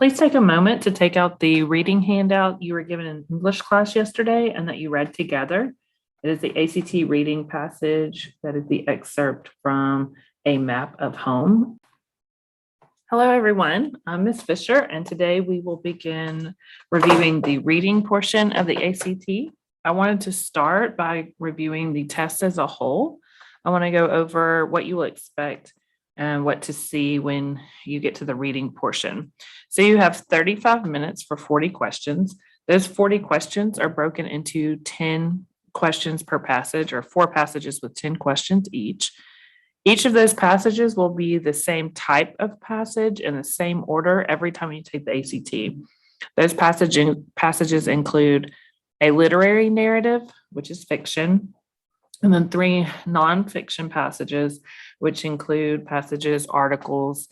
Please take a moment to take out the reading handout you were given in English class yesterday and that you read together. It is the ACT reading passage that is the excerpt from A Map of Home. Hello, everyone. I'm Ms. Fisher, and today we will begin reviewing the reading portion of the ACT. I wanted to start by reviewing the test as a whole. I want to go over what you will expect and what to see when you get to the reading portion. So you have 35 minutes for 40 questions. Those 40 questions are broken into 10 questions per passage, or 4 passages with 10 questions each. Each of those passages will be the same type of passage in the same order every time you take the ACT. Those passages include a literary narrative, which is fiction, and then 3 nonfiction passages, which include passages, articles,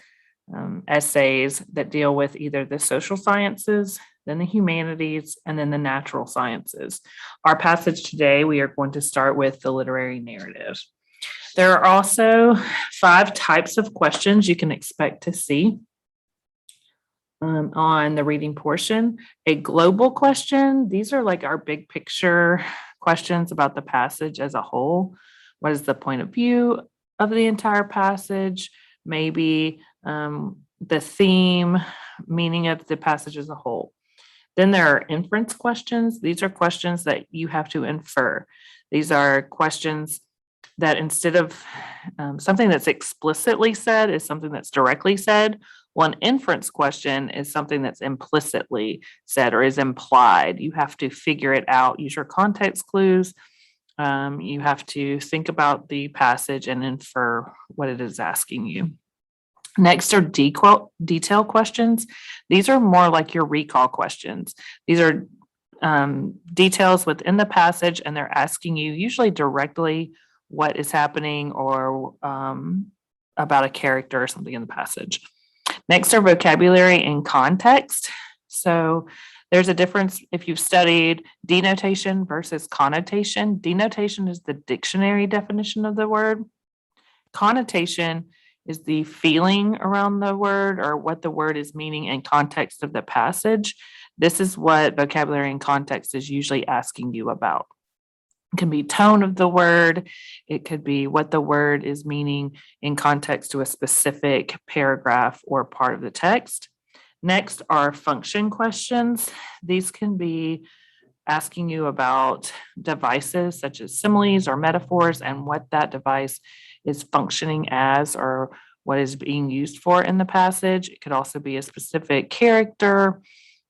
essays that deal with either the social sciences, then the humanities, and then the natural sciences. Our passage today, we are going to start with the literary narrative. There are also 5 types of questions you can expect to see on the reading portion. A global question, these are like our big picture questions about the passage as a whole. What is the point of view of the entire passage? Maybe the theme, meaning of the passage as a whole. Then there are inference questions. These are questions that you have to infer. These are questions that instead of something that's explicitly said is something that's directly said. One inference question is something that's implicitly said or is implied. You have to figure it out, use your context clues. You have to think about the passage and infer what it is asking you. Next are detail questions. These are more like your recall questions. These are details within the passage, and they're asking you usually directly what is happening or about a character or something in the passage. Next are vocabulary and context. So there's a difference if you've studied denotation versus connotation. Denotation is the dictionary definition of the word. Connotation is the feeling around the word or what the word is meaning in context of the passage. This is what vocabulary and context is usually asking you about. It can be tone of the word. It could be what the word is meaning in context to a specific paragraph or part of the text. Next are function questions. These can be asking you about devices such as similes or metaphors and what that device is functioning as or what is being used for in the passage. It could also be a specific character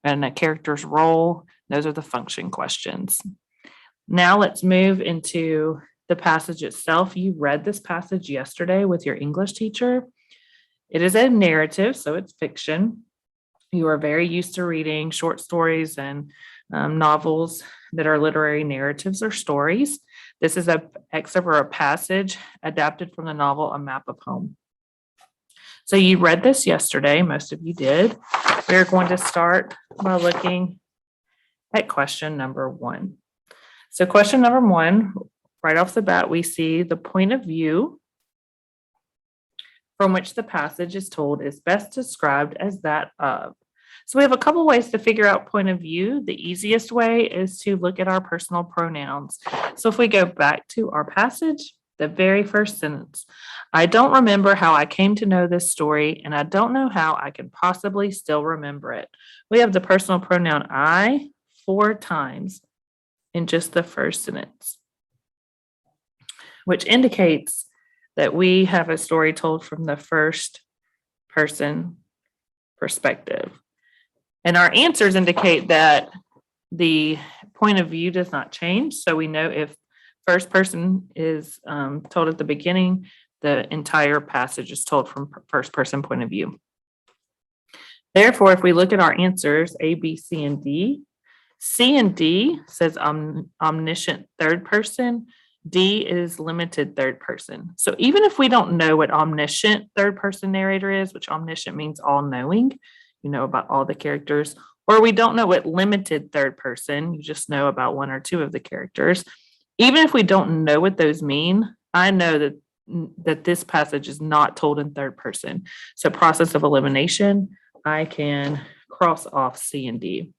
and a character's role. Those are the function questions. Now let's move into the passage itself. You read this passage yesterday with your English teacher. It is a narrative, so it's fiction. You are very used to reading short stories and novels that are literary narratives or stories. This is an excerpt or a passage adapted from the novel A Map of Home. So you read this yesterday, most of you did. We're going to start by looking at question number 1. So question number 1, right off the bat, we see the point of view from which the passage is told is best described as that of. So we have a couple ways to figure out point of view. The easiest way is to look at our personal pronouns. So if we go back to our passage, the very first sentence, I don't remember how I came to know this story, and I don't know how I can possibly still remember it. We have the personal pronoun I 4 times in just the first sentence, which indicates that we have a story told from the first person perspective. And our answers indicate that the point of view does not change. So we know if first person is told at the beginning, the entire passage is told from first person point of view. Therefore, if we look at our answers, A, B, C, and D, C and D says omniscient third person. D is limited third person. So even if we don't know what omniscient third person narrator is, which omniscient means all knowing, you know about all the characters, or we don't know what limited third person, you just know about 1 or 2 of the characters. Even if we don't know what those mean, I know that this passage is not told in third person. So process of elimination, I can cross off C and D.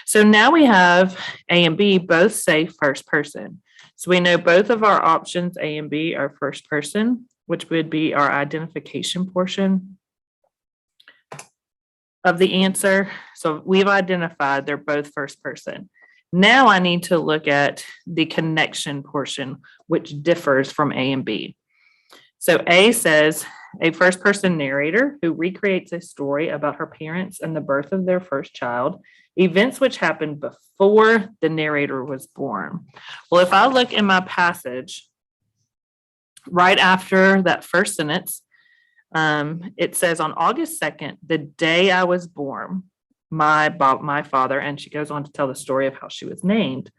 So now we have A and B both say first person. So we know both of our options, A and B, are first person, which would be our identification portion of the answer. So we've identified they're both first person. Now I need to look at the connection portion, which differs from A and B. So A says a first person narrator who recreates a story about her parents and the birth of their first child, events which happened before the narrator was born. Well, if I look in my passage, right after that first sentence, it says on August 2nd, the day I was born, my father, and she goes on to tell the story of how she was named.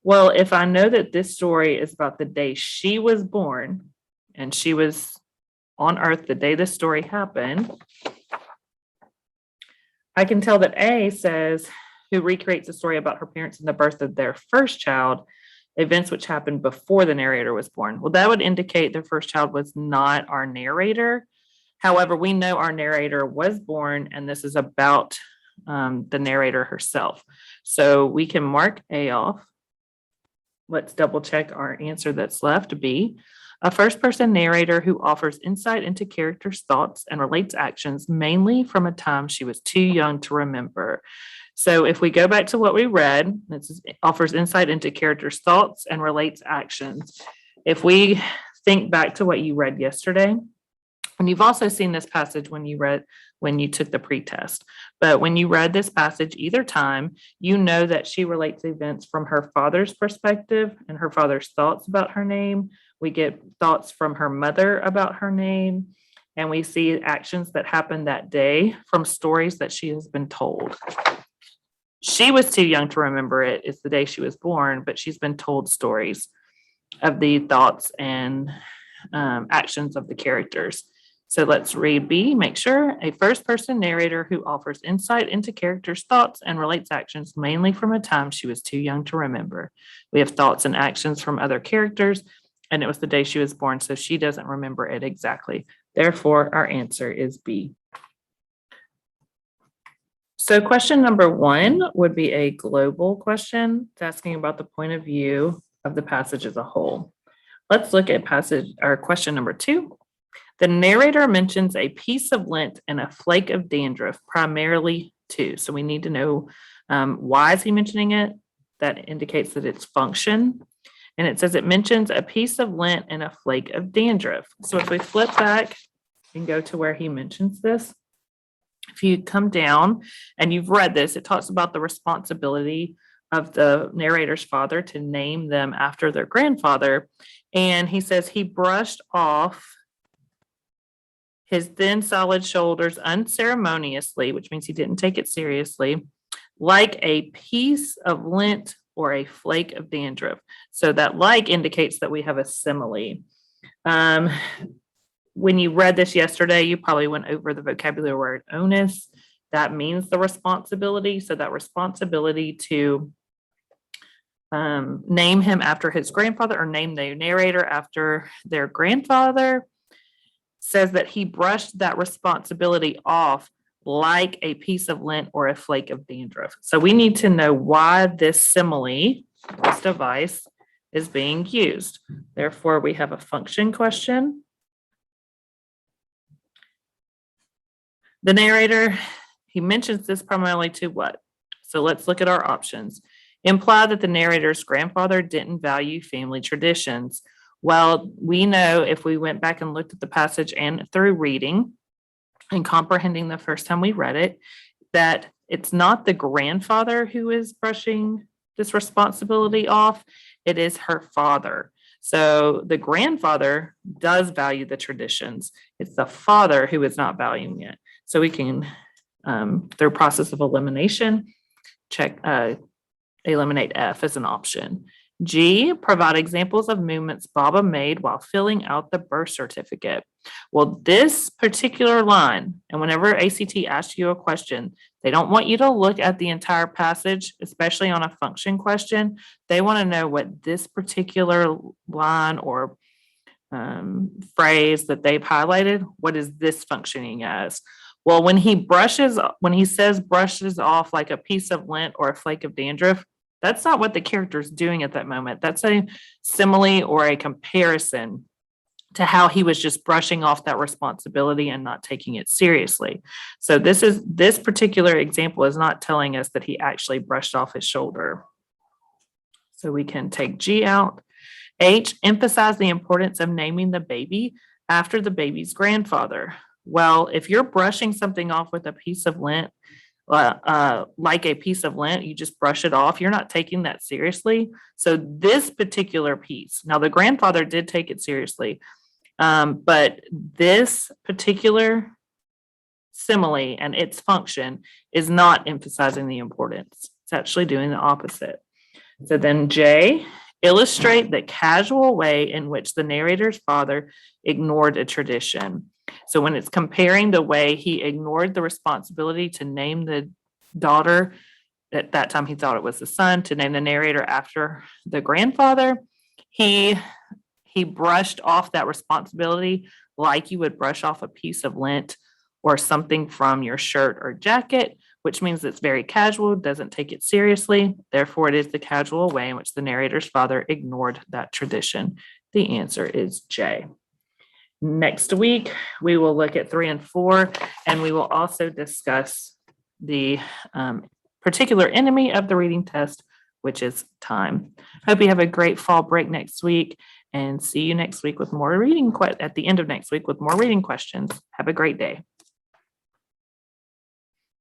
Well, if I know that this story is about the day she was born and she was on earth the day this story happened, I can tell that A says who recreates a story about her parents and the birth of their first child, events which happened before the narrator was born. Well, that would indicate their first child was not our narrator. However, we know our narrator was born, and this is about the narrator herself. So we can mark A off. Let's double check our answer that's left, B. A first-person narrator who offers insight into characters' thoughts and relates actions mainly from a time she was too young to remember. So if we go back to what we read, it offers insight into characters' thoughts and relates actions. If we think back to what you read yesterday, and you've also seen this passage when you took the pretest, but when you read this passage either time, you know that she relates events from her father's perspective and her father's thoughts about her name. We get thoughts from her mother about her name, and we see actions that happened that day from stories that she has been told. She was too young to remember it. It's the day she was born, but she's been told stories of the thoughts and actions of the characters. So let's read B, make sure. A first-person narrator who offers insight into characters' thoughts and relates actions mainly from a time she was too young to remember. We have thoughts and actions from other characters, and it was the day she was born, so she doesn't remember it exactly. Therefore, our answer is B. So question number 1 would be a global question. It's asking about the point of view of the passage as a whole. Let's look at question number 2. The narrator mentions a piece of lint and a flake of dandruff, primarily 2. So we need to know why is he mentioning it? That indicates that it's function. And it says it mentions a piece of lint and a flake of dandruff. So if we flip back and go to where he mentions this, if you come down and you've read this, it talks about the responsibility of the narrator's father to name them after their grandfather. And he says he brushed off his then solid shoulders unceremoniously, which means he didn't take it seriously, like a piece of lint or a flake of dandruff. So that like indicates that we have a simile. When you read this yesterday, you probably went over the vocabulary word onus. That means the responsibility. So that responsibility to name him after his grandfather or name the narrator after their grandfather says that he brushed that responsibility off like a piece of lint or a flake of dandruff. So we need to know why this simile, this device, is being used. Therefore, we have a function question. The narrator, he mentions this primarily to what? So let's look at our options. Imply that the narrator's grandfather didn't value family traditions. Well, we know if we went back and looked at the passage and through reading and comprehending the first time we read it, that it's not the grandfather who is brushing this responsibility off, it is her father. So the grandfather does value the traditions. It's the father who is not valuing it. So we can, through process of elimination, eliminate F as an option. G, provide examples of movements Baba made while filling out the birth certificate. Well, this particular line, and whenever ACT asks you a question, they don't want you to look at the entire passage, especially on a function question. They want to know what this particular line or phrase that they've highlighted, what is this functioning as? Well, when he says brushes off like a piece of lint or a flake of dandruff, that's not what the character is doing at that moment. That's a simile or a comparison to how he was just brushing off that responsibility and not taking it seriously. So this particular example is not telling us that he actually brushed off his shoulder. So we can take G out. H, emphasize the importance of naming the baby after the baby's grandfather. Well, if you're brushing something off with a piece of lint, like a piece of lint, you just brush it off. You're not taking that seriously. So this particular piece, now the grandfather did take it seriously, but this particular simile and its function is not emphasizing the importance. It's actually doing the opposite. So then J, illustrate the casual way in which the narrator's father ignored a tradition. So when it's comparing the way he ignored the responsibility to name the daughter, at that time he thought it was the son, to name the narrator after the grandfather, he brushed off that responsibility like you would brush off a piece of lint or something from your shirt or jacket, which means it's very casual, doesn't take it seriously. Therefore, it is the casual way in which the narrator's father ignored that tradition. The answer is J. Next week, we will look at 3 and 4, and we will also discuss the particular enemy of the reading test, which is time. Hope you have a great fall break next week, and see you next week with more reading at the end of next week with more reading questions. Have a great day.